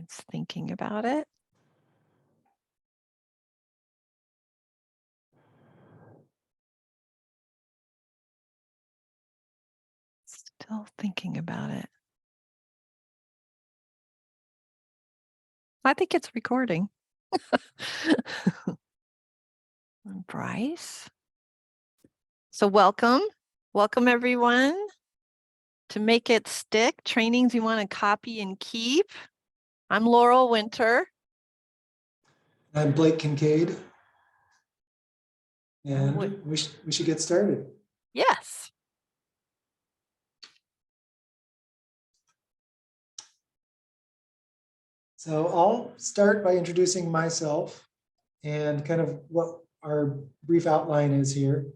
It's thinking about it. Still thinking about it. I think it's recording. Bryce. So welcome everyone to Make It Stick, trainings you want to copy and keep. I'm Laural Winter. I'm Blake Kincaid. And we should get started. Yes. So I'll start by introducing myself and kind of what our brief outline is here.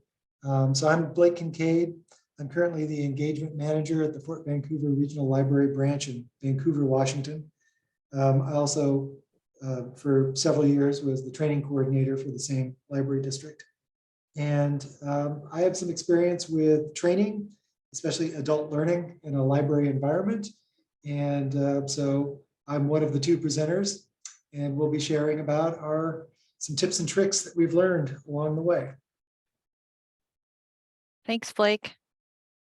So I'm Blake Kincaid. I'm currently the engagement manager at the Fort Vancouver Regional Library branch in Vancouver, Washington. I also, for several years, was the training coordinator for the same library district. And I have some experience with training, especially adult learning in a library environment. And so I'm one of the two presenters, and we'll be sharing about some tips and tricks that we've learned along the way. Thanks, Blake.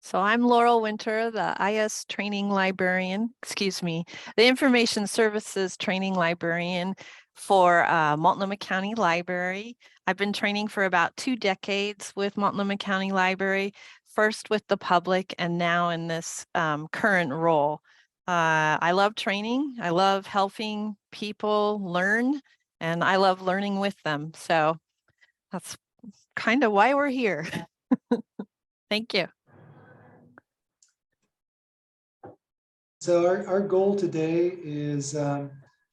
So I'm Laural Winter, the IS training librarian, the information services training librarian for Multnomah County Library. I've been training for about 2 decades with Multnomah County Library, first with the public and now in this current role. I love training. I love helping people learn, and I love learning with them. So that's kind of why we're here. Thank you. So our goal today is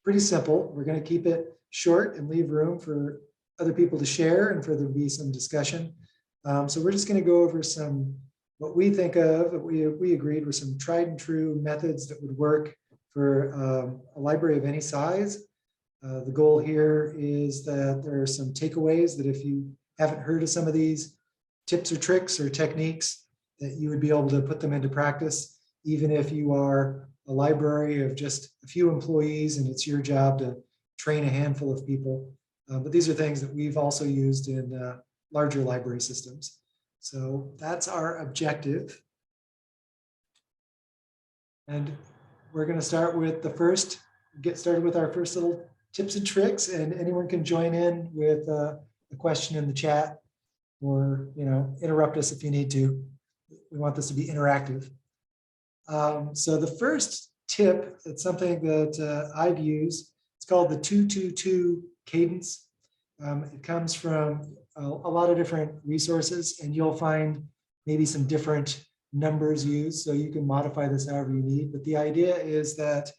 pretty simple. We're going to keep it short and leave room for other people to share and for there to be some discussion. So we're just going to go over what we think of, we agreed were some tried and true methods that would work for a library of any size. The goal here is that there are some takeaways that if you haven't heard of some of these tips or tricks or techniques, that you would be able to put them into practice, even if you are a library of just a few employees and it's your job to train a handful of people. But these are things that we've also used in larger library systems. So that's our objective. And we're going to start with get started with our first little tips and tricks, and anyone can join in with a question in the chat or interrupt us if you need to. We want this to be interactive. So the first tip, it's something that I've used. It's called the 2-2-2 cadence. It comes from a lot of different resources, and you'll find maybe some different numbers used, so you can modify this however you need. But the idea is that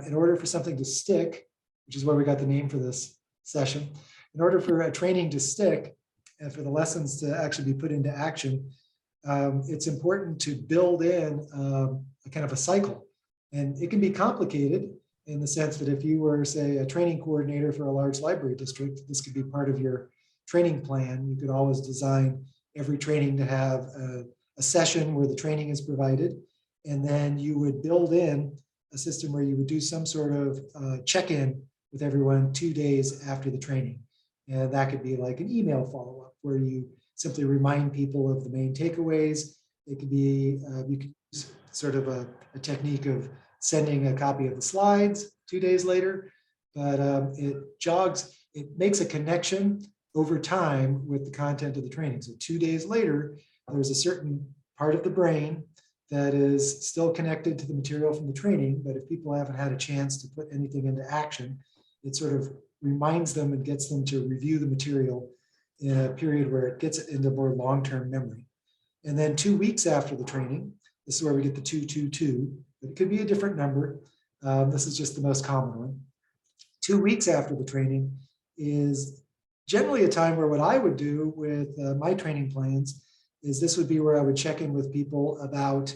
in order for something to stick, which is where we got the name for this session, in order for a training to stick and for the lessons to actually be put into action, it's important to build in a kind of a cycle. And it can be complicated in the sense that if you were, say, a training coordinator for a large library district, this could be part of your training plan. You could always design every training to have a session where the training is provided, and then you would build in a system where you would do some sort of check-in with everyone 2 days after the training. And that could be like an email follow-up where you simply remind people of the main takeaways. It could be, you could use sort of a technique of sending a copy of the slides 2 days later, but it makes a connection over time with the content of the training. So 2 days later, there's a certain part of the brain that is still connected to the material from the training, but if people haven't had a chance to put anything into action, it sort of reminds them and gets them to review the material in a period where it gets it into more long-term memory. And then 2 weeks after the training, this is where we get the 2-2-2, but it could be a different number. This is just the most common one. 2 weeks after the training is generally a time where what I would do with my training plans is this would be where I would check in with people about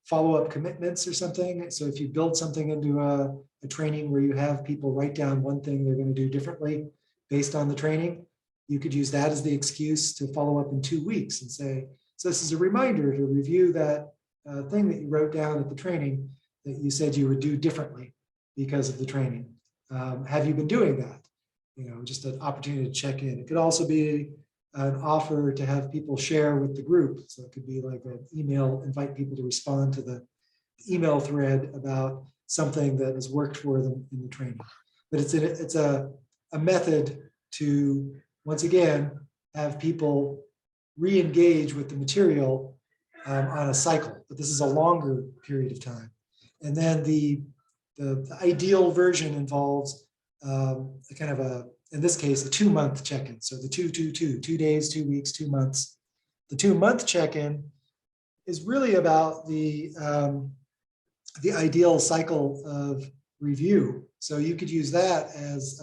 follow-up commitments or something. So if you build something into a training where you have people write down one thing they're going to do differently based on the training, you could use that as the excuse to follow up in 2 weeks and say, so this is a reminder to review that thing that you wrote down at the training that you said you would do differently because of the training. Have you been doing that? Just an opportunity to check in. It could also be an offer to have people share with the group. So it could be like an email, invite people to respond to the email thread about something that has worked for them in the training. But it's a method to, once again, have people re-engage with the material on a cycle, but this is a longer period of time. And then the ideal version involves a kind of in this case, a 2-month check-in. So the 2 days, 2 weeks, 2 months. The 2-month check-in is really about the ideal cycle of review. So you could use that as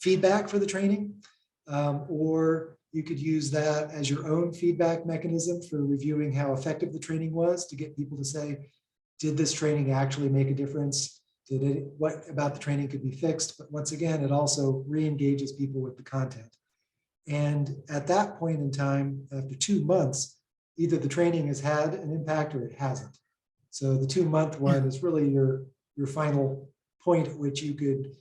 feedback for the training, or you could use that as your own feedback mechanism for reviewing how effective the training was, to get people to say, did this training actually make a difference? What about the training could be fixed? But once again, it also re-engages people with the content. And at that point in time, after 2 months, either the training has had an impact or it hasn't. So the 2-month one is really your final point at which you could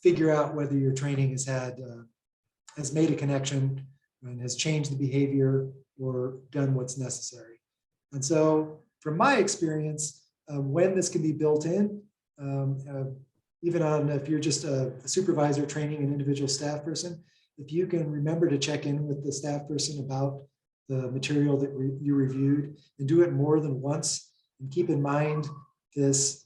figure out whether your training has made a connection and has changed the behavior or done what's necessary. And so from my experience, when this can be built in, even on if you're just a supervisor training an individual staff person, if you can remember to check in with the staff person about the material that you reviewed and do it more than once, and keep in mind this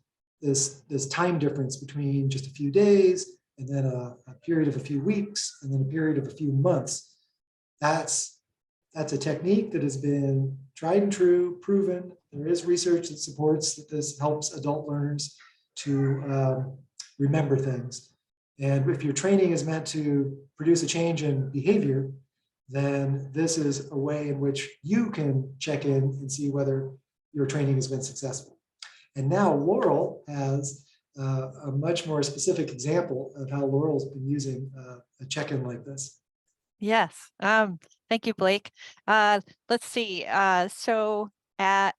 time difference between just a few days and then a period of a few weeks and then a period of a few months. That's a technique that has been tried and true, proven. There is research that supports that this helps adult learners to remember things. And if your training is meant to produce a change in behavior, then this is a way in which you can check in and see whether your training has been successful. And now Laural has a much more specific example of how Laural's been using a check-in like this. Yes. Thank you, Blake. Let's see. So at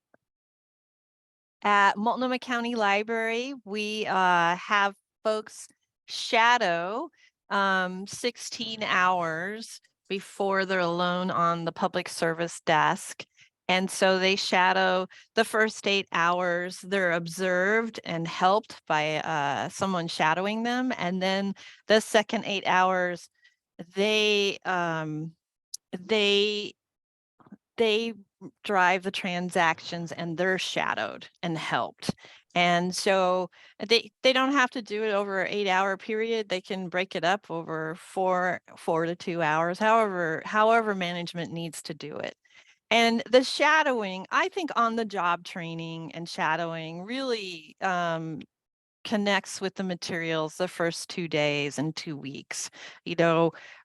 Multnomah County Library, we have folks shadow 16 hours before they're alone on the public service desk. And so they shadow the first 8 hours. They're observed and helped by someone shadowing them. And then the second 8 hours, they drive the transactions and they're shadowed and helped. And so they don't have to do it over an 8-hour period. They can break it up over 4 to 2 hours, however management needs to do it. And the shadowing, I think on the job training and shadowing really connects with the materials the first 2 days and 2 weeks.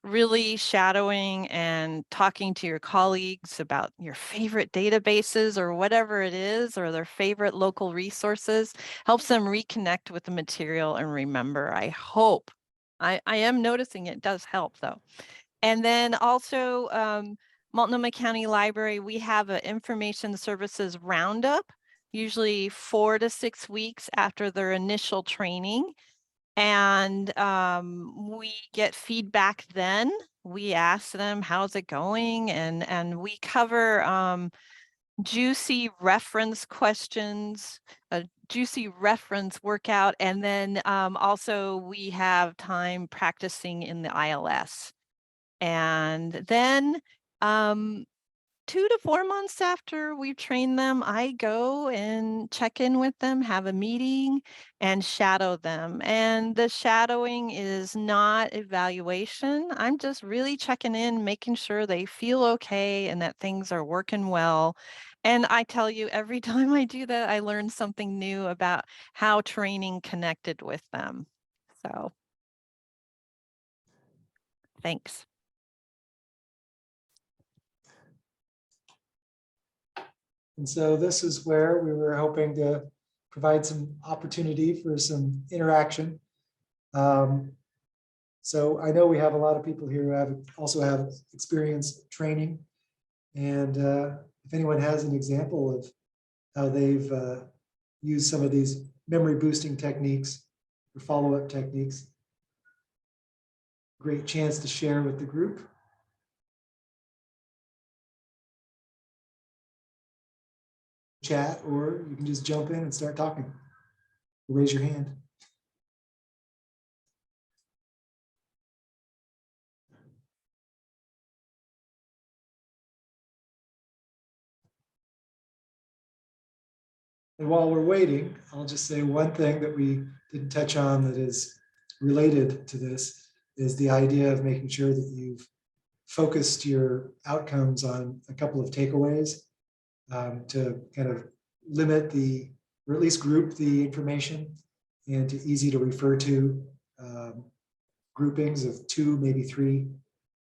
Really shadowing and talking to your colleagues about your favorite databases or whatever it is, or their favorite local resources, helps them reconnect with the material and remember. I hope. I am noticing it does help though. And then also Multnomah County Library, we have an information services roundup, usually 4 to 6 weeks after their initial training. And we get feedback then. We ask them, how's it going? And we cover juicy reference questions, a juicy reference workout. And then also we have time practicing in the ILS. And then 2 to 4 months after we've trained them, I go and check in with them, have a meeting, and shadow them. And the shadowing is not evaluation. I'm just really checking in, making sure they feel okay and that things are working well. And I tell you, every time I do that, I learn something new about how training connected with them. So, thanks. And so this is where we were hoping to provide some opportunity for some interaction. So I know we have a lot of people here who also have experience training. And if anyone has an example of how they've used some of these memory boosting techniques for follow-up techniques. Great chance to share with the group. Chat, or you can just jump in and start talking. Raise your hand. And while we're waiting, I'll just say one thing that we didn't touch on that is related to this is the idea of making sure that you've focused your outcomes on a couple of takeaways to kind of limit the, or at least group the information into easy to refer to groupings of 2, maybe 3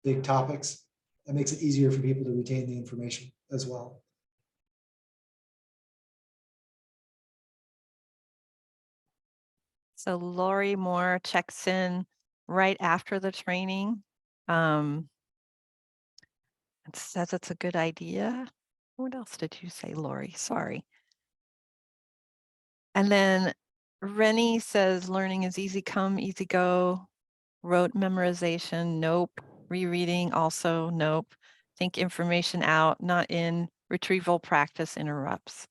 big topics. That makes it easier for people to retain the information as well. So Lori Moore checks in right after the training. It says it's a good idea. What else did you say, Lori? Sorry. And then Rennie says learning is easy come, easy go. Rote memorization, nope. Rereading, also nope. Think information out, not in. Retrieval practice interrupts.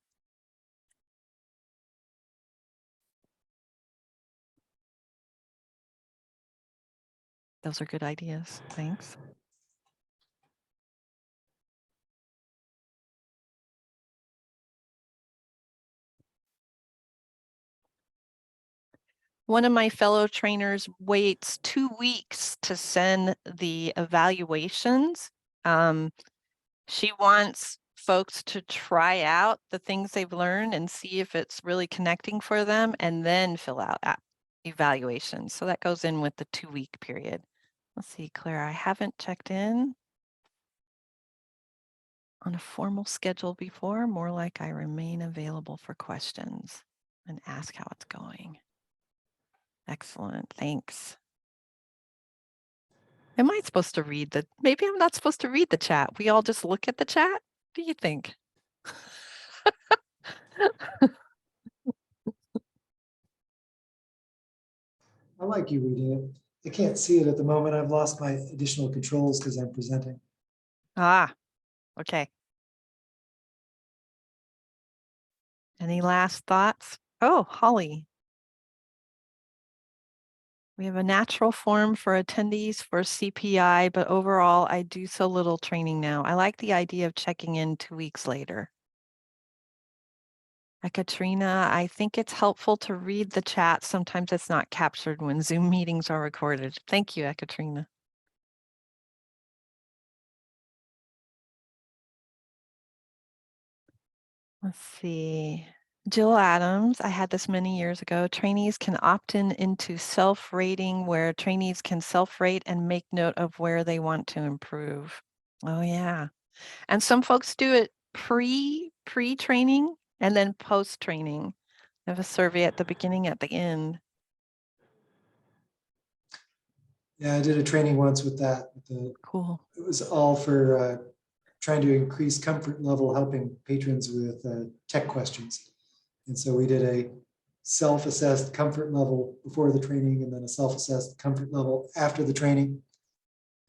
Those are good ideas. Thanks. One of my fellow trainers waits 2 weeks to send the evaluations. She wants folks to try out the things they've learned and see if it's really connecting for them, and then fill out evaluations. So that goes in with the 2-week period. Let's see, Claire, I haven't checked in on a formal schedule before, more like I remain available for questions and ask how it's going. Excellent, thanks. Am I supposed to read the, maybe I'm not supposed to read the chat. We all just look at the chat? What do you think? I like you reading it. I can't see it at the moment. I've lost my additional controls because I'm presenting. Ah, okay. Any last thoughts? Oh, Holly. We have a natural form for attendees for CPI, but overall, I do so little training now. I like the idea of checking in 2 weeks later. Katrina, I think it's helpful to read the chat. Sometimes it's not captured when Zoom meetings are recorded. Thank you, Katrina. Let's see. Jill Adams, I had this many years ago. Trainees can opt in into self-rating where trainees can self-rate and make note of where they want to improve. Oh yeah. And some folks do it pre-training and then post-training. I have a survey at the beginning, at the end. Yeah, I did a training once with that. Cool. It was all for trying to increase comfort level, helping patrons with tech questions. And so we did a self-assessed comfort level before the training and then a self-assessed comfort level after the training.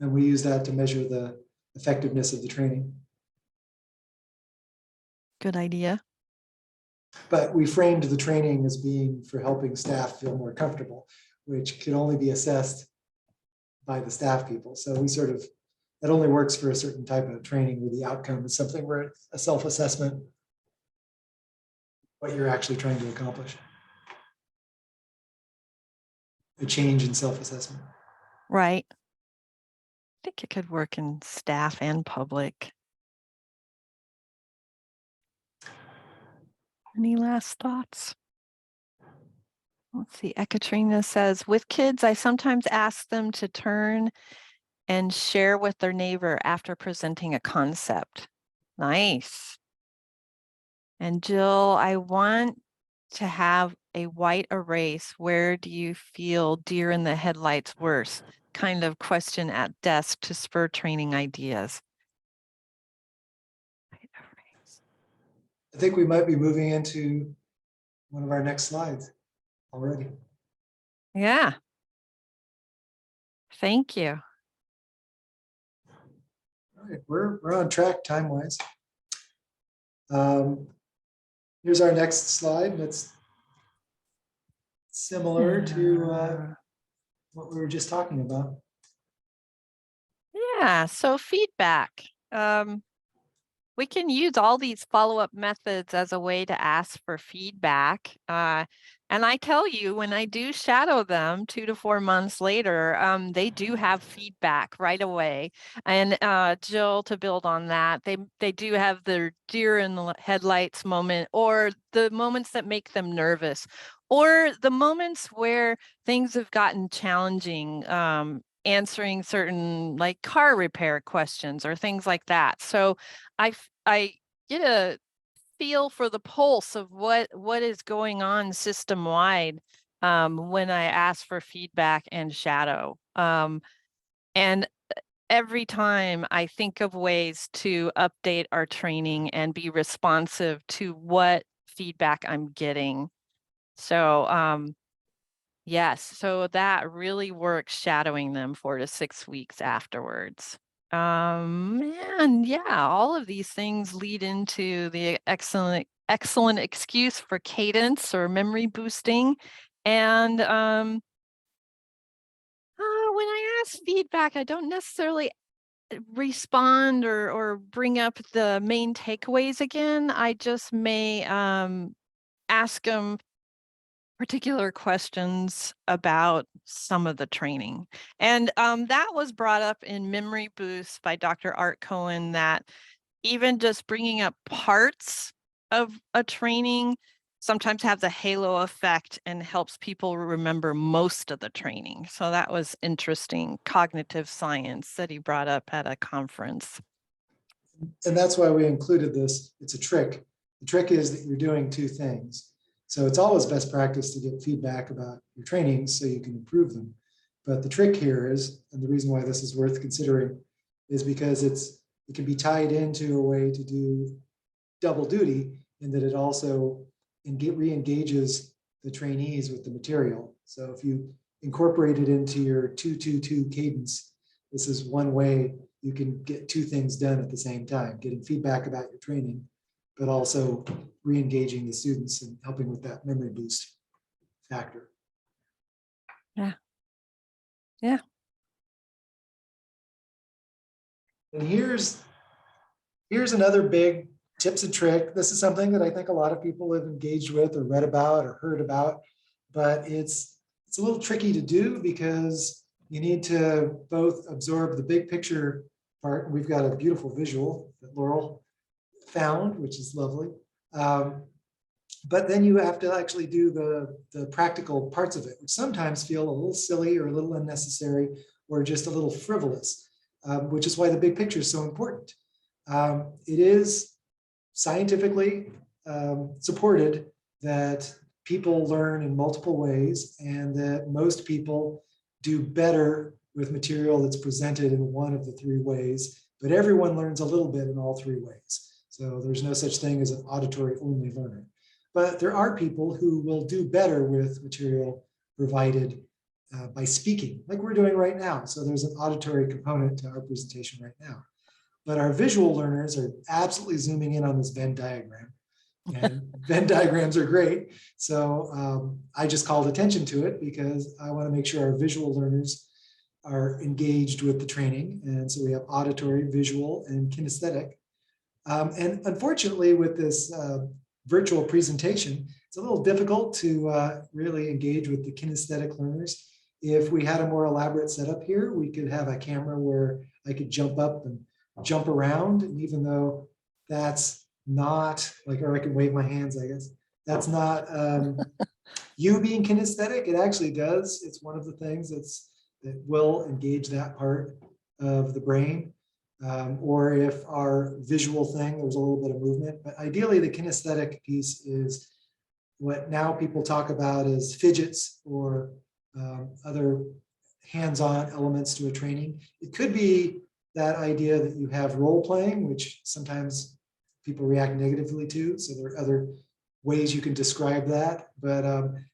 And we use that to measure the effectiveness of the training. Good idea. But we framed the training as being for helping staff feel more comfortable, which can only be assessed by the staff people. So we sort of, that only works for a certain type of training where the outcome is something where it's a self-assessment, what you're actually trying to accomplish. A change in self-assessment. Right. I think it could work in staff and public. Any last thoughts? Let's see, Ekaterina says, with kids, I sometimes ask them to turn and share with their neighbor after presenting a concept. Nice. And Jill, I want to have a white erase. Where do you feel deer in the headlights worse? Kind of question at desk to spur training ideas. I think we might be moving into one of our next slides already. Yeah. Thank you. All right, we're on track time-wise. Here's our next slide, and it's similar to what we were just talking about. Yeah, so feedback. We can use all these follow-up methods as a way to ask for feedback. And I tell you, when I do shadow them 2 to 4 months later, they do have feedback right away. And Jill, to build on that, they do have their deer in the headlights moment, or the moments that make them nervous, or the moments where things have gotten challenging, answering certain like car repair questions or things like that. So I get a feel for the pulse of what is going on system wide when I ask for feedback and shadow. And every time I think of ways to update our training and be responsive to what feedback I'm getting. So yes, so that really works, shadowing them 4 to 6 weeks afterwards. And yeah, all of these things lead into the excellent excuse for cadence or memory boosting. And when I ask feedback, I don't necessarily respond or bring up the main takeaways again. I just may ask them particular questions about some of the training. And that was brought up in Memory Boost by Dr. Art Cohen, that even just bringing up parts of a training sometimes has a halo effect and helps people remember most of the training. So that was interesting cognitive science that he brought up at a conference. And that's why we included this. It's a trick. The trick is that you're doing two things. So it's always best practice to get feedback about your trainings so you can improve them. But the trick here is, and the reason why this is worth considering, is because it can be tied into a way to do double duty, in that it also re-engages the trainees with the material. So if you incorporate it into your 2-2-2 cadence, this is one way you can get two things done at the same time: getting feedback about your training, but also re-engaging the students and helping with that memory boost factor. Yeah. Yeah. And here's another big tips and trick. This is something that I think a lot of people have engaged with or read about or heard about, but it's a little tricky to do because you need to both absorb the big picture part. We've got a beautiful visual that Laural found, which is lovely. But then you have to actually do the practical parts of it, which sometimes feel a little silly or a little unnecessary or just a little frivolous, which is why the big picture is so important. It is scientifically supported that people learn in multiple ways, and that most people do better with material that's presented in one of the three ways, but everyone learns a little bit in all three ways. So there's no such thing as an auditory only learner. But there are people who will do better with material provided by speaking, like we're doing right now. So there's an auditory component to our presentation right now. But our visual learners are absolutely zooming in on this Venn diagram. And Venn diagrams are great. So I just called attention to it because I want to make sure our visual learners are engaged with the training. And so we have auditory, visual, and kinesthetic. And unfortunately, with this virtual presentation, it's a little difficult to really engage with the kinesthetic learners. If we had a more elaborate setup here, we could have a camera where I could jump up and jump around. And even though that's not like, or I can wave my hands, I guess, that's not you being kinesthetic. It actually does. It's one of the things that will engage that part of the brain. Or if our visual thing, there's a little bit of movement, but ideally the kinesthetic piece is what now people talk about as fidgets or other hands-on elements to a training. It could be that idea that you have role playing, which sometimes people react negatively to. So there are other ways you can describe that, but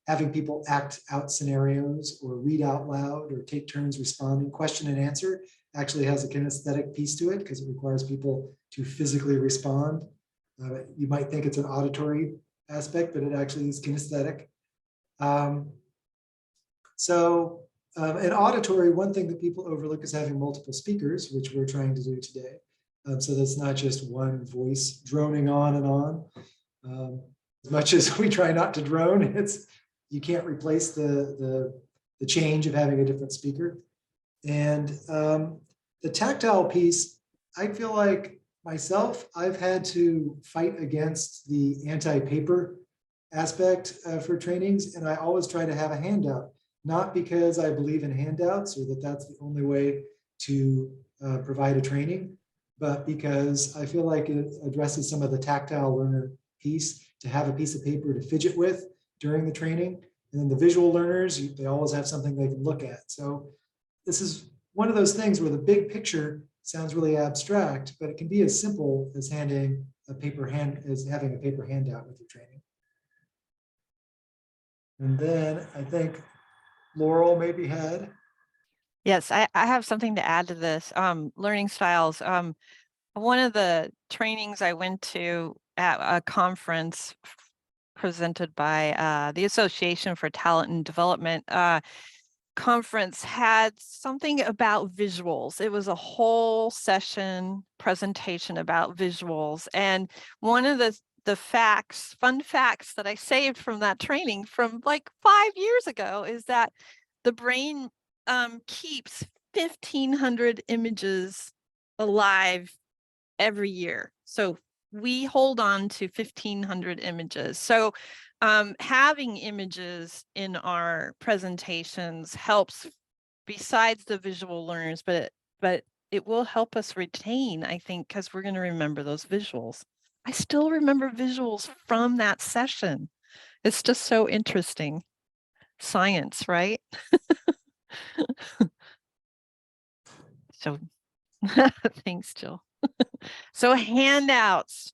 having people act out scenarios or read out loud or take turns responding, question and answer actually has a kinesthetic piece to it because it requires people to physically respond. You might think it's an auditory aspect, but it actually is kinesthetic. In auditory, one thing that people overlook is having multiple speakers, which we're trying to do today. So that's not just one voice droning on and on. As much as we try not to drone, you can't replace the change of having a different speaker. And the tactile piece, I feel like myself, I've had to fight against the anti-paper aspect for trainings, and I always try to have a handout, not because I believe in handouts or that that's the only way to provide a training, but because I feel like it addresses some of the tactile learner piece, to have a piece of paper to fidget with during the training. And then the visual learners, they always have something they can look at. So this is one of those things where the big picture sounds really abstract, but it can be as simple as having a paper handout with your training. And then I think Laural maybe had. Yes, I have something to add to this. Learning styles. One of the trainings I went to at a conference presented by the Association for Talent and Development conference had something about visuals. It was a whole session presentation about visuals. And one of the fun facts that I saved from that training from like 5 years ago is that the brain keeps 1,500 images alive every year. So we hold on to 1,500 images. So having images in our presentations helps besides the visual learners, but it will help us retain, I think, because we're going to remember those visuals. I still remember visuals from that session. It's just so interesting. Science, right? So thanks, Jill. So handouts.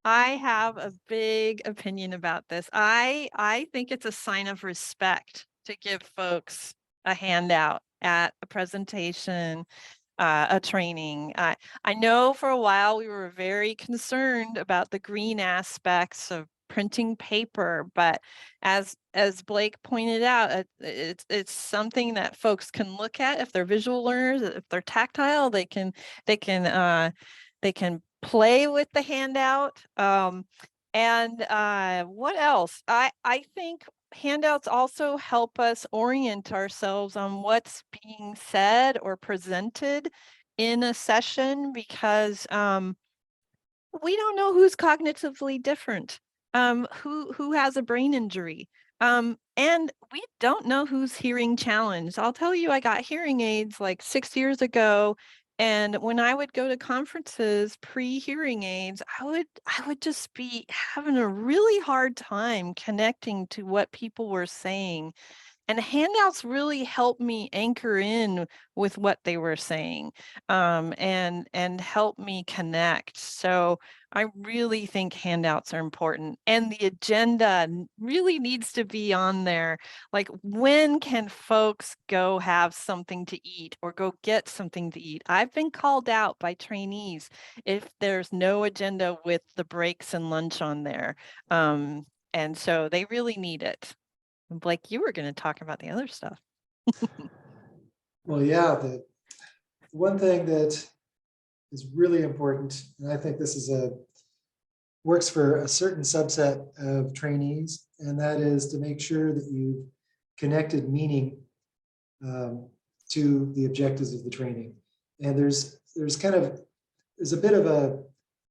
I have a big opinion about this. I think it's a sign of respect to give folks a handout at a presentation, a training. I know for a while we were very concerned about the green aspects of printing paper, but as Blake pointed out, it's something that folks can look at if they're visual learners, if they're tactile, they can play with the handout. And what else? I think handouts also help us orient ourselves on what's being said or presented in a session, because we don't know who's cognitively different, who has a brain injury, and we don't know who's hearing challenged. I'll tell you, I got hearing aids like 6 years ago, and when I would go to conferences pre-hearing aids, I would just be having a really hard time connecting to what people were saying. And handouts really helped me anchor in with what they were saying, and help me connect. So I really think handouts are important, and the agenda really needs to be on there. Like, when can folks go have something to eat or go get something to eat? I've been called out by trainees if there's no agenda with the breaks and lunch on there. And so they really need it. Blake, you were going to talk about the other stuff. Well, yeah, the one thing that is really important, and I think this is works for a certain subset of trainees, and that is to make sure that you've connected meaning to the objectives of the training. And there's a bit of a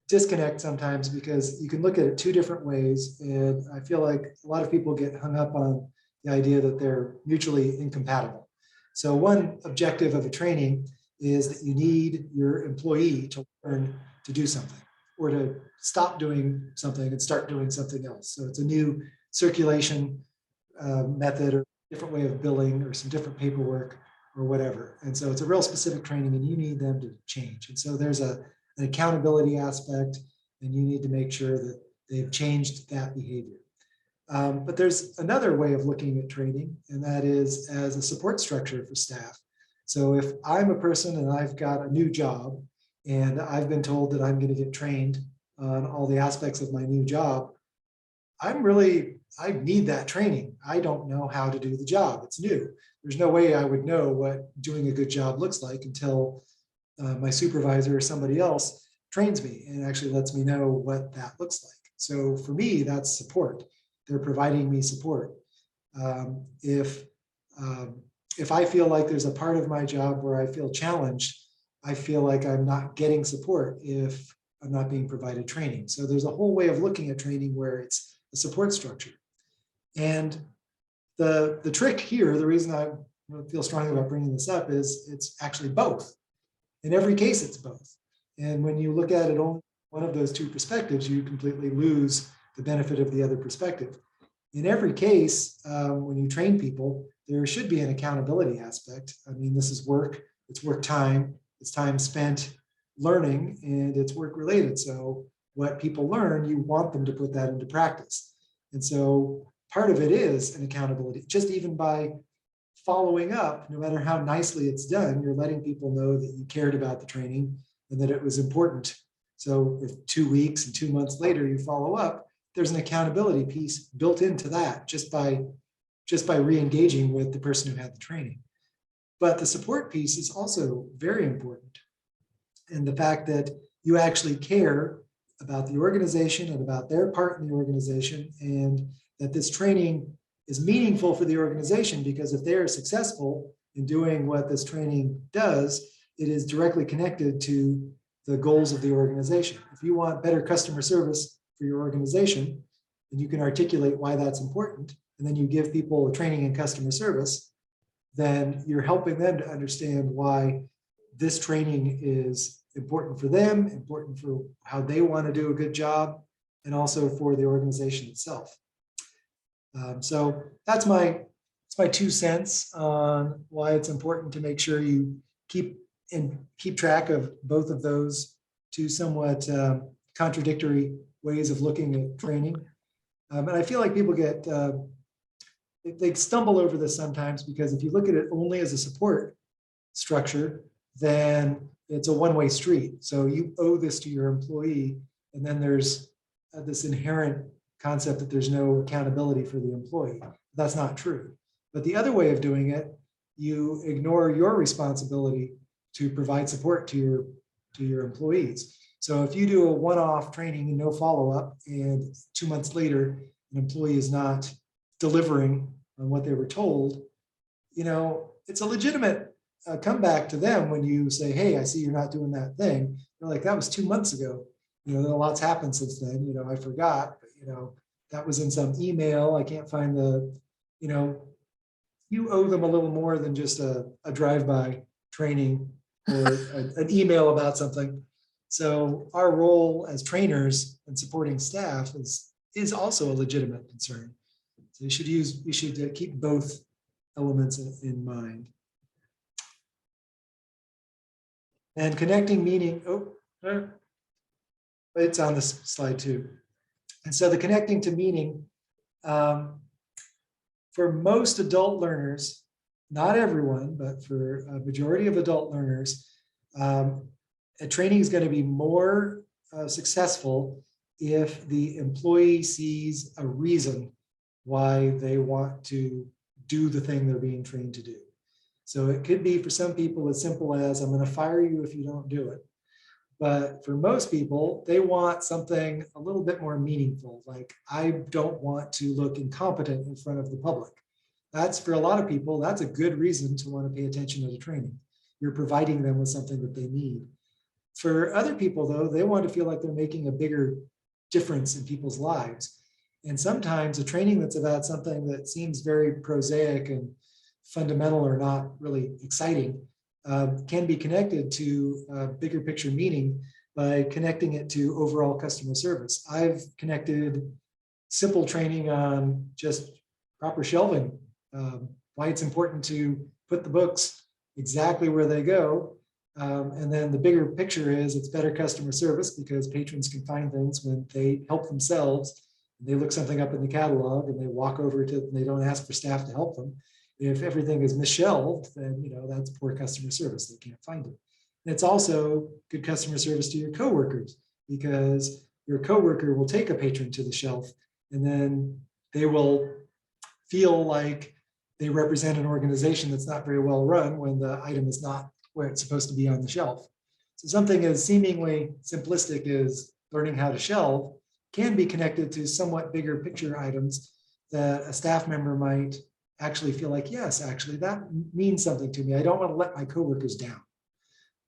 disconnect sometimes, because you can look at it two different ways, and I feel like a lot of people get hung up on the idea that they're mutually incompatible. So one objective of a training is that you need your employee to learn to do something, or to stop doing something and start doing something else. So it's a new circulation method, or different way of billing, or some different paperwork, or whatever. And so it's a real specific training, and you need them to change. And so there's an accountability aspect, and you need to make sure that they've changed that behavior. But there's another way of looking at training, and that is as a support structure for staff. So if I'm a person and I've got a new job and I've been told that I'm going to get trained on all the aspects of my new job, I need that training. I don't know how to do the job. It's new. There's no way I would know what doing a good job looks like until my supervisor or somebody else trains me and actually lets me know what that looks like. So for me, that's support. They're providing me support. If I feel like there's a part of my job where I feel challenged, I feel like I'm not getting support if I'm not being provided training. So there's a whole way of looking at training where it's a support structure. And the trick here, the reason I feel strongly about bringing this up is it's actually both. In every case, it's both. And when you look at it only one of those two perspectives, you completely lose the benefit of the other perspective. In every case, when you train people, there should be an accountability aspect. I mean, this is work, it's work time, it's time spent learning, and it's work related. So what people learn, you want them to put that into practice. And so part of it is an accountability, just even by following up, no matter how nicely it's done, you're letting people know that you cared about the training and that it was important. So if 2 weeks and 2 months later you follow up, there's an accountability piece built into that just by re-engaging with the person who had the training. But the support piece is also very important. And the fact that you actually care about the organization and about their part in the organization, and that this training is meaningful for the organization, because if they're successful in doing what this training does, it is directly connected to the goals of the organization. If you want better customer service for your organization, and you can articulate why that's important, and then you give people training in customer service, then you're helping them to understand why this training is important for them, important for how they want to do a good job, and also for the organization itself. So that's my 2 cents on why it's important to make sure you keep track of both of those two somewhat contradictory ways of looking at training. And I feel like people they stumble over this sometimes, because if you look at it only as a support structure, then it's a one-way street. So you owe this to your employee, and then there's this inherent concept that there's no accountability for the employee. That's not true. But the other way of doing it, you ignore your responsibility to provide support to your employees. So if you do a one-off training and no follow-up, and 2 months later, an employee is not delivering on what they were told, it's a legitimate comeback to them when you say, hey, I see you're not doing that thing. They're like, that was 2 months ago. A lot's happened since then. I forgot, but that was in some email. I can't find you owe them a little more than just a drive-by training or an email about something. So our role as trainers and supporting staff is also a legitimate concern. So we should keep both elements in mind. And connecting meaning, it's on this slide too. And so the connecting to meaning, for most adult learners, not everyone, but for a majority of adult learners, a training is going to be more successful if the employee sees a reason why they want to do the thing they're being trained to do. So it could be for some people as simple as, I'm going to fire you if you don't do it. But for most people, they want something a little bit more meaningful. Like, I don't want to look incompetent in front of the public. That's, for a lot of people, that's a good reason to want to pay attention to the training. You're providing them with something that they need. For other people, though, they want to feel like they're making a bigger difference in people's lives. And sometimes a training that's about something that seems very prosaic and fundamental or not really exciting can be connected to bigger picture meaning by connecting it to overall customer service. I've connected simple training on just proper shelving, why it's important to put the books exactly where they go. And then the bigger picture is it's better customer service because patrons can find things when they help themselves They look something up in the catalog and they walk over to, and they don't ask for staff to help them. If everything is misshelved, then that's poor customer service. They can't find it. And it's also good customer service to your coworkers, because your coworker will take a patron to the shelf and then they will feel like they represent an organization that's not very well run when the item is not where it's supposed to be on the shelf. So something as seemingly simplistic as learning how to shelve can be connected to somewhat bigger picture items that a staff member might actually feel like, yes, actually that means something to me. I don't want to let my coworkers down.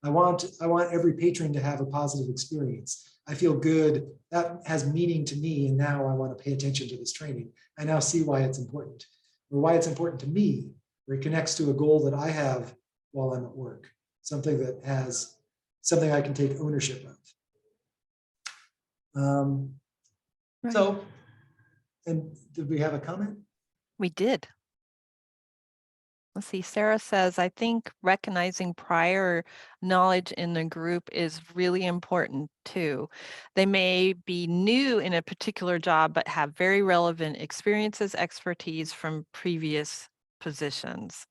I want every patron to have a positive experience. I feel good. That has meaning to me. And now I want to pay attention to this training. I now see why it's important, or why it's important to me, or it connects to a goal that I have while I'm at work. Something that has something I can take ownership of. Right. So, and did we have a comment? We did. Let's see, Sarah says, I think recognizing prior knowledge in the group is really important too. They may be new in a particular job, but have very relevant experiences, expertise from previous positions.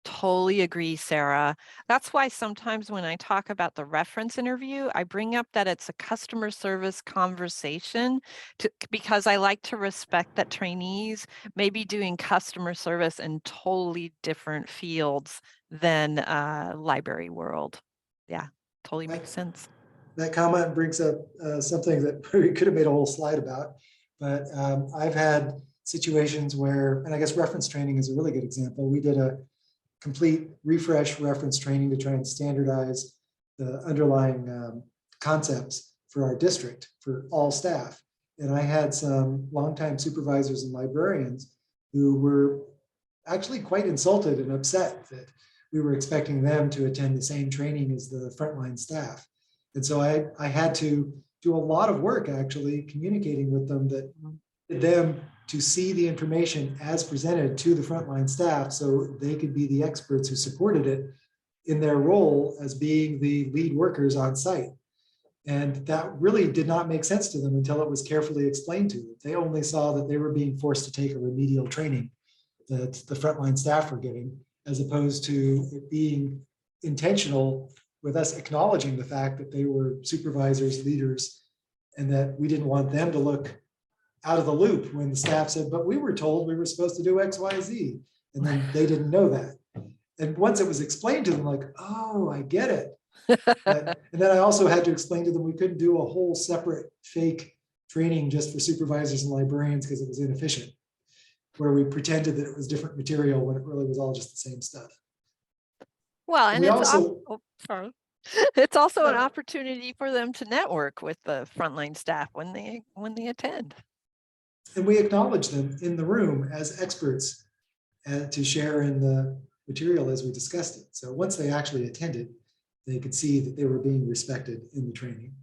Totally agree, Sarah. That's why sometimes when I talk about the reference interview, I bring up that it's a customer service conversation because I like to respect that trainees may be doing customer service in totally different fields than library world. Yeah, totally makes sense. That comment brings up something that we could have made a whole slide about, but I've had situations where, and I guess reference training is a really good example. We did a complete refresh reference training to try and standardize the underlying concepts for our district for all staff. And I had some longtime supervisors and librarians who were actually quite insulted and upset that we were expecting them to attend the same training as the frontline staff. And so I had to do a lot of work actually communicating with them that them to see the information as presented to the frontline staff so they could be the experts who supported it in their role as being the lead workers on site. And that really did not make sense to them until it was carefully explained to them. They only saw that they were being forced to take a remedial training that the frontline staff were giving, as opposed to it being intentional with us acknowledging the fact that they were supervisors, leaders, and that we didn't want them to look out of the loop when the staff said, but we were told we were supposed to do X, Y, Z. And then they didn't know that. And once it was explained to them, like, oh, I get it. And then I also had to explain to them we couldn't do a whole separate fake training just for supervisors and librarians because it was inefficient, where we pretended that it was different material when it really was all just the same stuff. Well, and we it's also, sorry. It's also an opportunity for them to network with the frontline staff when they attend. And we acknowledge them in the room as experts to share in the material as we discussed it. So once they actually attended, they could see that they were being respected in the training.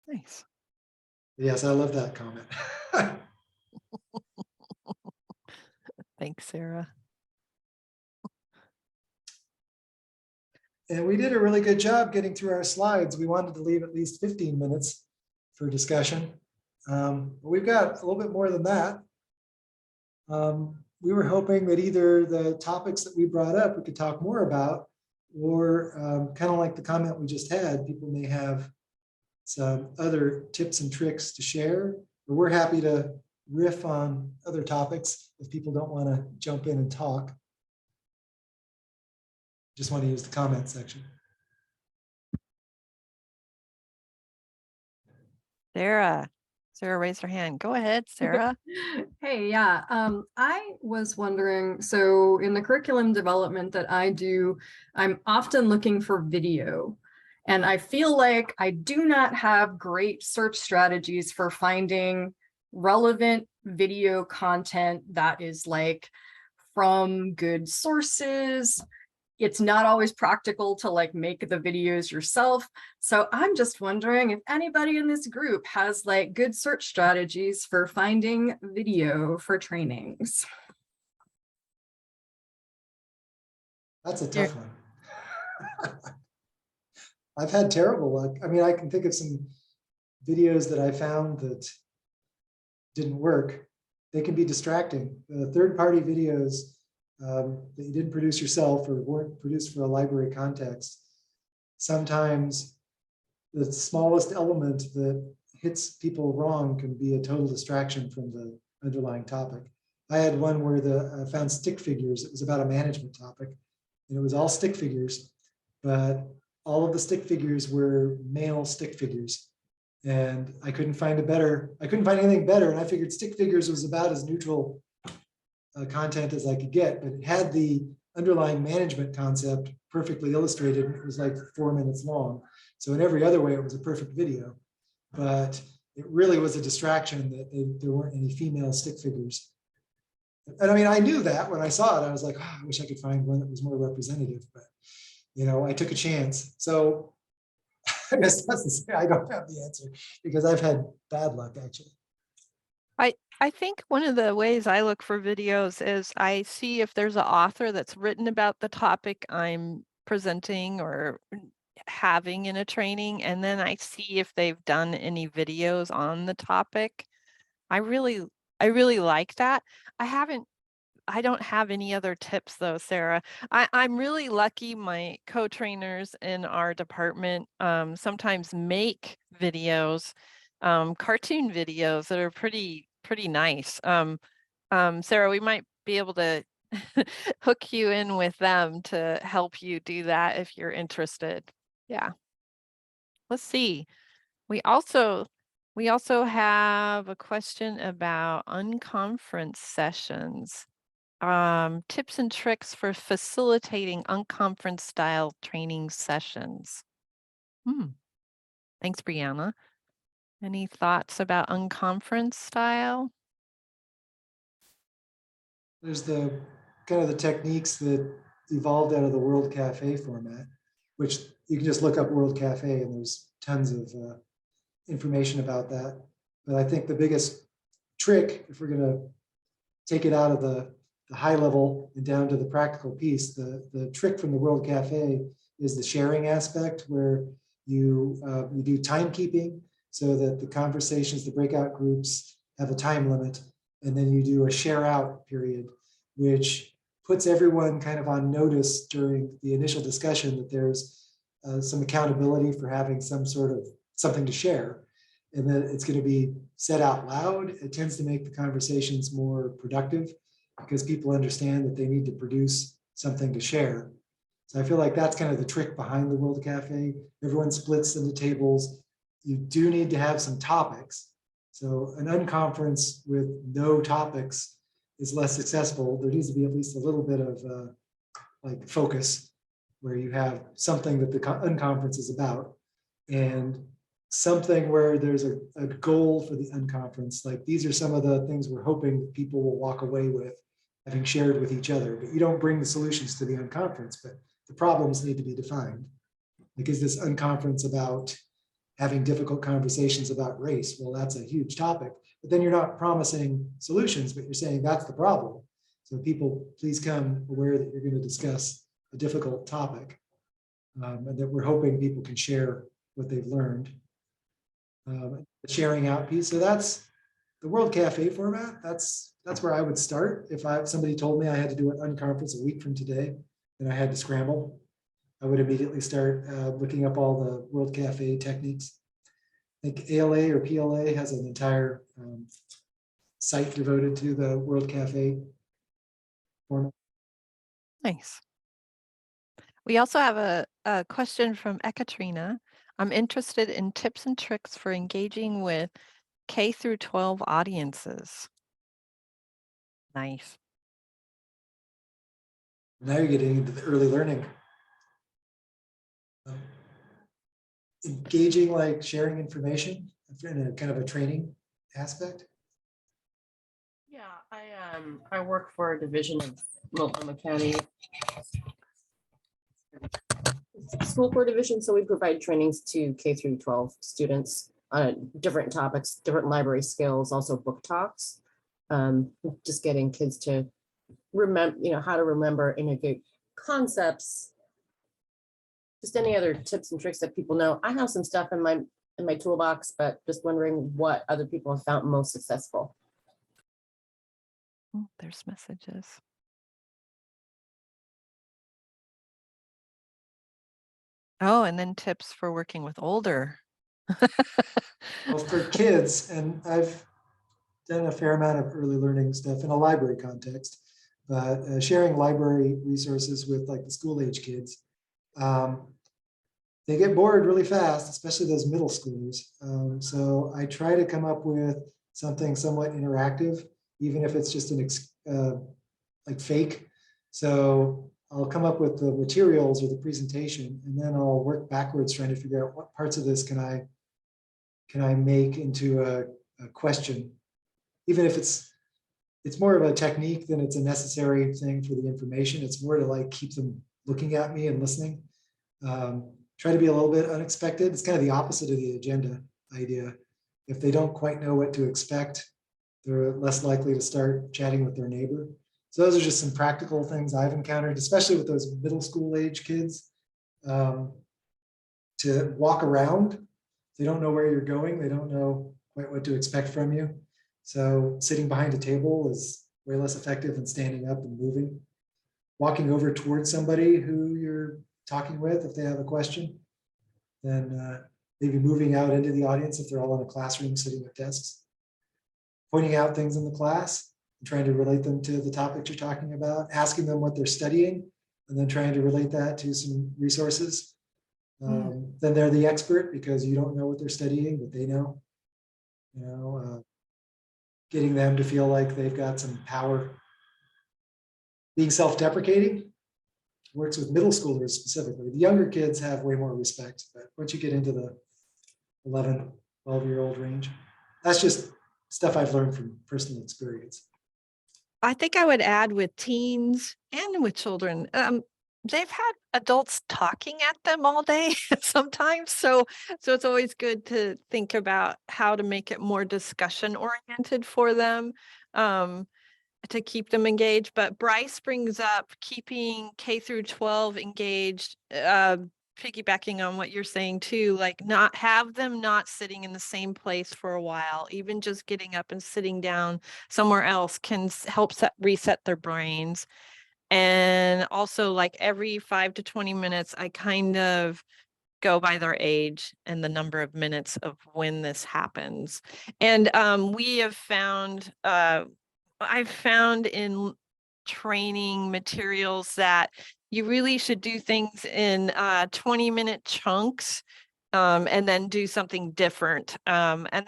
Nice. Yes, I love that comment. Thanks, Sarah. And we did a really good job getting through our slides. We wanted to leave at least 15 minutes for discussion. But we've got a little bit more than that. We were hoping that either the topics that we brought up we could talk more about, or kind of like the comment we just had, people may have some other tips and tricks to share, but we're happy to riff on other topics if people don't want to jump in and talk. Just want to use the comment section. Sarah raised her hand. Go ahead, Sarah. Hey, yeah. I was wondering, so in the curriculum development that I do, I'm often looking for video. And I feel like I do not have great search strategies for finding relevant video content that is like from good sources. It's not always practical to like make the videos yourself. So I'm just wondering if anybody in this group has like good search strategies for finding video for trainings. That's a tough one. I've had terrible luck. I mean, I can think of some videos that I found that didn't work, they can be distracting. Third-party videos that you didn't produce yourself or weren't produced for a library context, sometimes the smallest element that hits people wrong can be a total distraction from the underlying topic. I had one where I found stick figures. It was about a management topic, and it was all stick figures, but all of the stick figures were male stick figures. And I couldn't find anything better. And I figured stick figures was about as neutral content as I could get, but it had the underlying management concept perfectly illustrated. It was like 4 minutes long. So in every other way, it was a perfect video, but it really was a distraction that there weren't any female stick figures. And I mean, I knew that when I saw it. I was like, oh, I wish I could find one that was more representative, but I took a chance. So I guess that's to say I don't have the answer because I've had bad luck actually. I think one of the ways I look for videos is I see if there's an author that's written about the topic I'm presenting or having in a training, and then I see if they've done any videos on the topic. I really like that. I don't have any other tips though, Sarah. I'm really lucky my co-trainers in our department sometimes make videos, cartoon videos that are pretty nice. Sarah, we might be able to hook you in with them to help you do that if you're interested. Yeah. Let's see. We also have a question about unconference sessions. Tips and tricks for facilitating unconference style training sessions. Thanks, Brianna. Any thoughts about unconference style? There's the kind of the techniques that evolved out of the World Cafe format, which you can just look up World Cafe and there's tons of information about that. But I think the biggest trick, if we're going to take it out of the high level and down to the practical piece, the trick from the World Cafe is the sharing aspect, where you do timekeeping so that the conversations, the breakout groups have a time limit, and then you do a share out period, which puts everyone kind of on notice during the initial discussion that there's some accountability for having some sort of something to share, and that it's going to be said out loud. It tends to make the conversations more productive because people understand that they need to produce something to share. So I feel like that's kind of the trick behind the World Cafe. Everyone splits into tables. You do need to have some topics. So an unconference with no topics is less successful. There needs to be at least a little bit of like focus, where you have something that the unconference is about, and something where there's a goal for the unconference. Like, these are some of the things we're hoping that people will walk away with, having shared with each other. But you don't bring the solutions to the unconference, but the problems need to be defined. Like, is this unconference about having difficult conversations about race? Well, that's a huge topic, but then you're not promising solutions, but you're saying that's the problem. So people, please come aware that you're going to discuss a difficult topic, and that we're hoping people can share what they've learned. The sharing out piece. So that's the World Cafe format. That's where I would start. If somebody told me I had to do an unconference a week from today and I had to scramble, I would immediately start looking up all the World Cafe techniques. I think ALA or PLA has an entire site devoted to the World Cafe format. Nice. We also have a question from Ekaterina. I'm interested in tips and tricks for engaging with K through 12 audiences. Nice. Now you're getting into the early learning. Engaging, like sharing information in a kind of a training aspect. Yeah, I work for a division of Multnomah County School Board Division, so we provide trainings to K through 12 students on different topics, different library skills, also book talks. Just getting kids to remember, how to remember integrate concepts. Just any other tips and tricks that people know. I have some stuff in in my toolbox, but just wondering what other people have found most successful. Oh, there's messages. Oh, and then tips for working with older. Well, for kids, and I've done a fair amount of early learning stuff in a library context, but sharing library resources with like the school age kids, they get bored really fast, especially those middle schoolers. So I try to come up with something somewhat interactive, even if it's just an like fake. So I'll come up with the materials or the presentation, and then I'll work backwards trying to figure out what parts of this can I make into a question, even if it's more of a technique than it's a necessary thing for the information. It's more to like keep them looking at me and listening. Try to be a little bit unexpected. It's kind of the opposite of the agenda idea. If they don't quite know what to expect, they're less likely to start chatting with their neighbor. So those are just some practical things I've encountered, especially with those middle school age kids. To walk around, they don't know where you're going. They don't know quite what to expect from you. So sitting behind a table is way less effective than standing up and moving. Walking over towards somebody who you're talking with, if they have a question, then maybe moving out into the audience if they're all in a classroom sitting at desks. Pointing out things in the class and trying to relate them to the topic you're talking about, asking them what they're studying, and then trying to relate that to some resources. Then they're the expert because you don't know what they're studying, but they know. You know, getting them to feel like they've got some power. Being self-deprecating works with middle schoolers specifically. The younger kids have way more respect, but once you get into the 11, 12-year-old range, that's just stuff I've learned from personal experience. I think I would add with teens and with children, they've had adults talking at them all day sometimes. So it's always good to think about how to make it more discussion oriented for them, to keep them engaged. But Bryce brings up keeping K through 12 engaged, piggybacking on what you're saying too, like not have them not sitting in the same place for a while, even just getting up and sitting down somewhere else can help reset their brains. And also like every 5 to 20 minutes, I kind of go by their age and the number of minutes of when this happens. And we have found, I've found in training materials that you really should do things in 20-minute chunks, and then do something different. And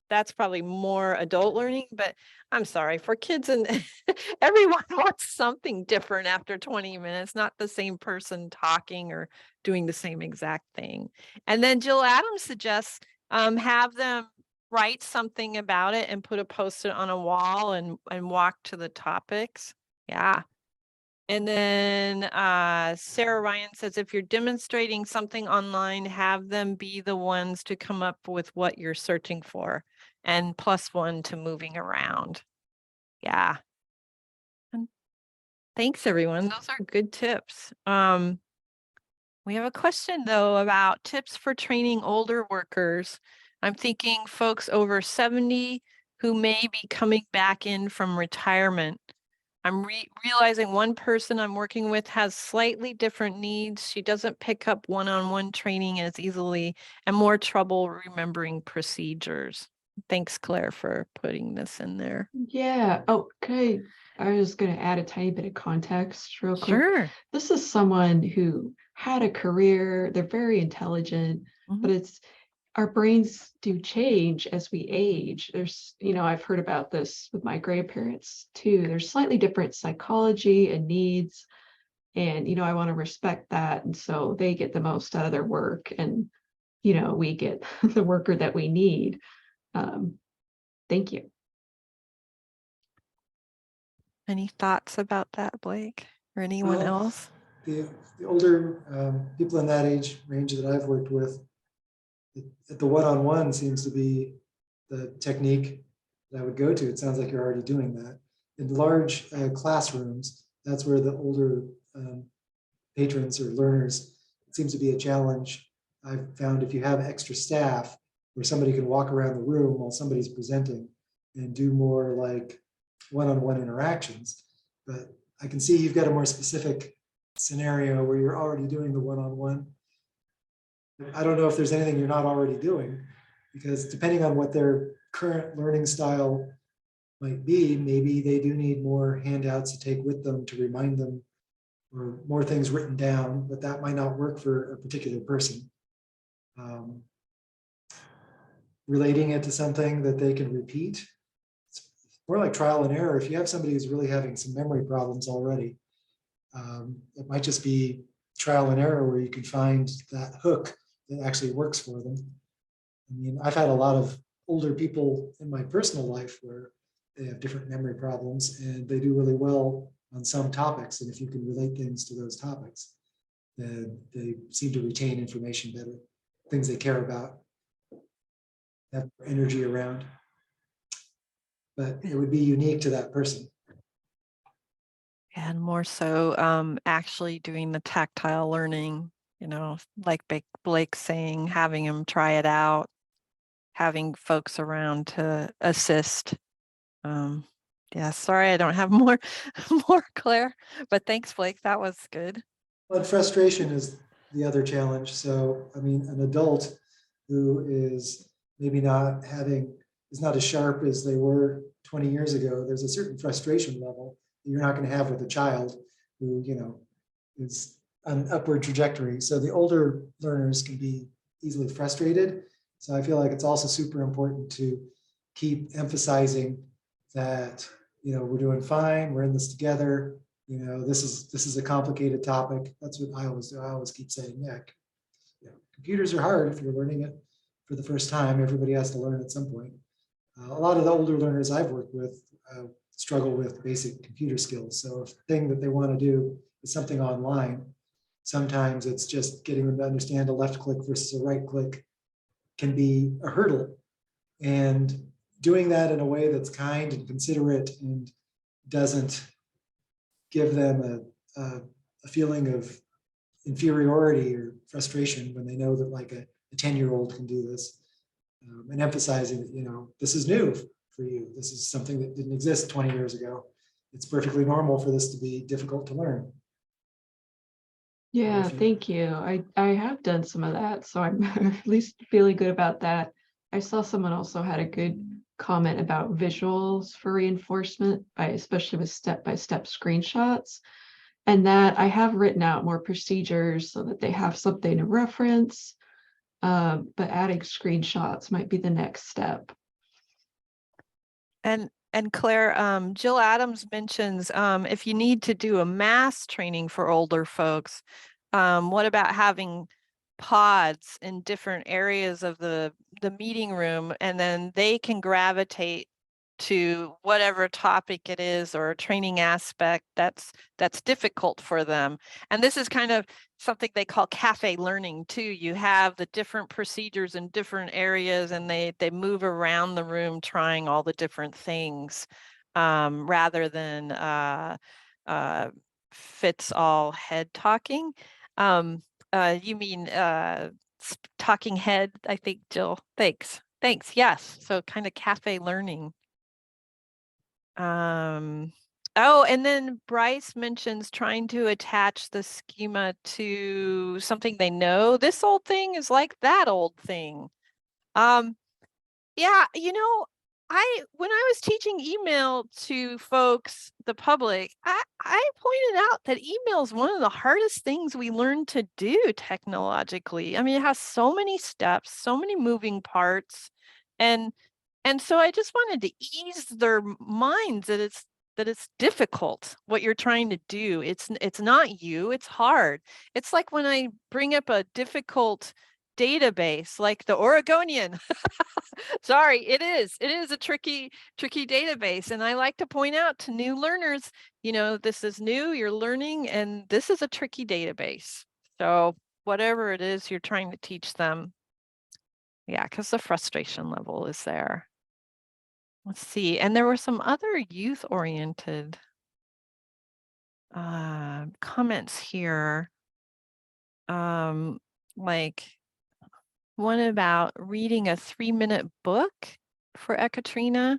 that's probably more adult learning, but I'm sorry, for kids and everyone wants something different after 20 minutes, not the same person talking or doing the same exact thing. And then Jill Adams suggests have them write something about it and put a post-it on a wall and walk to the topics. Yeah. And then Sarah Ryan says, if you're demonstrating something online, have them be the ones to come up with what you're searching for, and +1 to moving around. Yeah. And thanks, everyone. Those are good tips. We have a question, though, about tips for training older workers. I'm thinking folks over 70 who may be coming back in from retirement. I'm realizing one person I'm working with has slightly different needs. She doesn't pick up one-on-one training as easily and more trouble remembering procedures. Thanks, Claire, for putting this in there. Yeah. Oh, I was going to add a tiny bit of context real quick. Sure. This is someone who had a career. They're very intelligent, but our brains do change as we age. There's, I've heard about this with my grandparents too. There's slightly different psychology and needs. And, I want to respect that. And so they get the most out of their work, and, we get the worker that we need. Thank you. Any thoughts about that, Blake, or anyone else? The older people in that age range that I've worked with, the one-on-one seems to be the technique that I would go to. It sounds like you're already doing that. In large classrooms, that's where the older patrons or learners, it seems to be a challenge. I've found if you have extra staff, where somebody can walk around the room while somebody's presenting and do more like one-on-one interactions. But I can see you've got a more specific scenario where you're already doing the one-on-one. I don't know if there's anything you're not already doing, because depending on what their current learning style might be, maybe they do need more handouts to take with them to remind them, or more things written down, but that might not work for a particular person. Relating it to something that they can repeat, it's more like trial and error. If you have somebody who's really having some memory problems already, it might just be trial and error where you can find that hook that actually works for them. I mean, I've had a lot of older people in my personal life where they have different memory problems and they do really well on some topics. And if you can relate things to those topics, then they seem to retain information better, things they care about, have energy around. But it would be unique to that person. And more so actually doing the tactile learning, you know, like Blake saying, having them try it out, having folks around to assist. Yeah, sorry, I don't have more Claire, but thanks, Blake. That was good. But frustration is the other challenge. So, I mean, an adult who is maybe is not as sharp as they were 20 years ago, there's a certain frustration level that you're not going to have with a child who, you know, is on an upward trajectory. So the older learners can be easily frustrated. So I feel like it's also super important to keep emphasizing that, you know, we're doing fine, we're in this together. You know, this is a complicated topic. That's what I always do. I always keep saying, yeah, you know, computers are hard if you're learning it for the first time. Everybody has to learn at some point. A lot of the older learners I've worked with struggle with basic computer skills. So if the thing that they want to do is something online, sometimes it's just getting them to understand a left click versus a right click can be a hurdle. And doing that in a way that's kind and considerate and doesn't give them a feeling of inferiority or frustration when they know that like a 10-year-old can do this, and emphasizing that, you know, this is new for you. This is something that didn't exist 20 years ago. It's perfectly normal for this to be difficult to learn. Yeah, thank you. I have done some of that, so I'm at least feeling good about that. I saw someone also had a good comment about visuals for reinforcement, especially with step-by-step screenshots. And that I have written out more procedures so that they have something to reference. But adding screenshots might be the next step. And Claire, Jill Adams mentions if you need to do a mass training for older folks, what about having pods in different areas of the meeting room, and then they can gravitate to whatever topic it is or training aspect that's difficult for them. And this is kind of something they call cafe learning too. You have the different procedures in different areas and they move around the room trying all the different things, rather than fits all head talking. You mean talking head, I think, Jill. Thanks. Yes. So kind of cafe learning. Oh, and then Bryce mentions trying to attach the schema to something they know. This old thing is like that old thing. Yeah, you know, when I was teaching email to folks, the public, I pointed out that email is one of the hardest things we learn to do technologically. I mean, it has so many steps, so many moving parts, and so I just wanted to ease their minds that it's difficult what you're trying to do. It's not you, it's hard. It's like when I bring up a difficult database like the Oregonian. Sorry, it is a tricky database. And I like to point out to new learners, you know, this is new, you're learning, and this is a tricky database. So whatever it is you're trying to teach them. Yeah, because the frustration level is there. Let's see. And there were some other youth-oriented comments here. Like one about reading a 3-minute book for Ekaterina.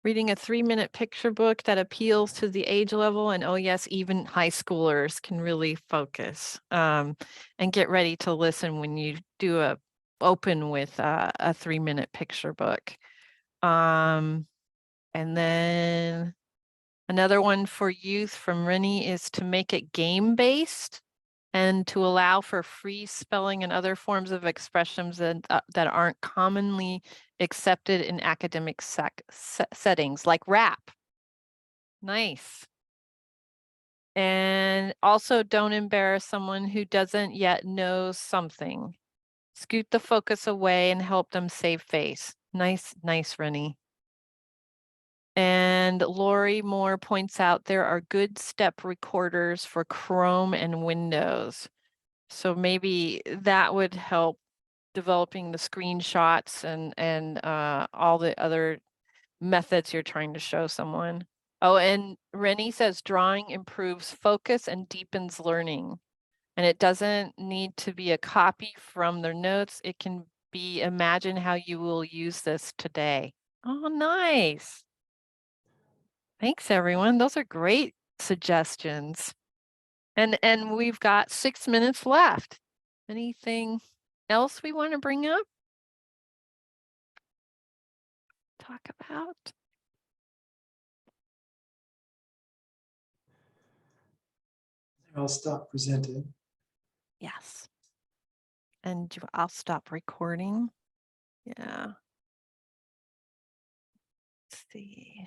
Reading a 3-minute picture book that appeals to the age level. And oh yes, even high schoolers can really focus and get ready to listen when you do open with a 3-minute picture book. And then another one for youth from Rennie is to make it game-based and to allow for free spelling and other forms of expressions that aren't commonly accepted in academic settings, like rap. Nice. And also don't embarrass someone who doesn't yet know something. Scoot the focus away and help them save face. Nice, nice, Rennie. And Lori Moore points out there are good step recorders for Chrome and Windows. So maybe that would help developing the screenshots and all the other methods you're trying to show someone. Oh, and Rennie says drawing improves focus and deepens learning. And it doesn't need to be a copy from their notes. It can be imagine how you will use this today. Oh, nice. Thanks, everyone. Those are great suggestions. And we've got 6 minutes left. Anything else we want to bring up? Talk about? I'll stop presenting. Yes. And I'll stop recording. Yeah. Let's see.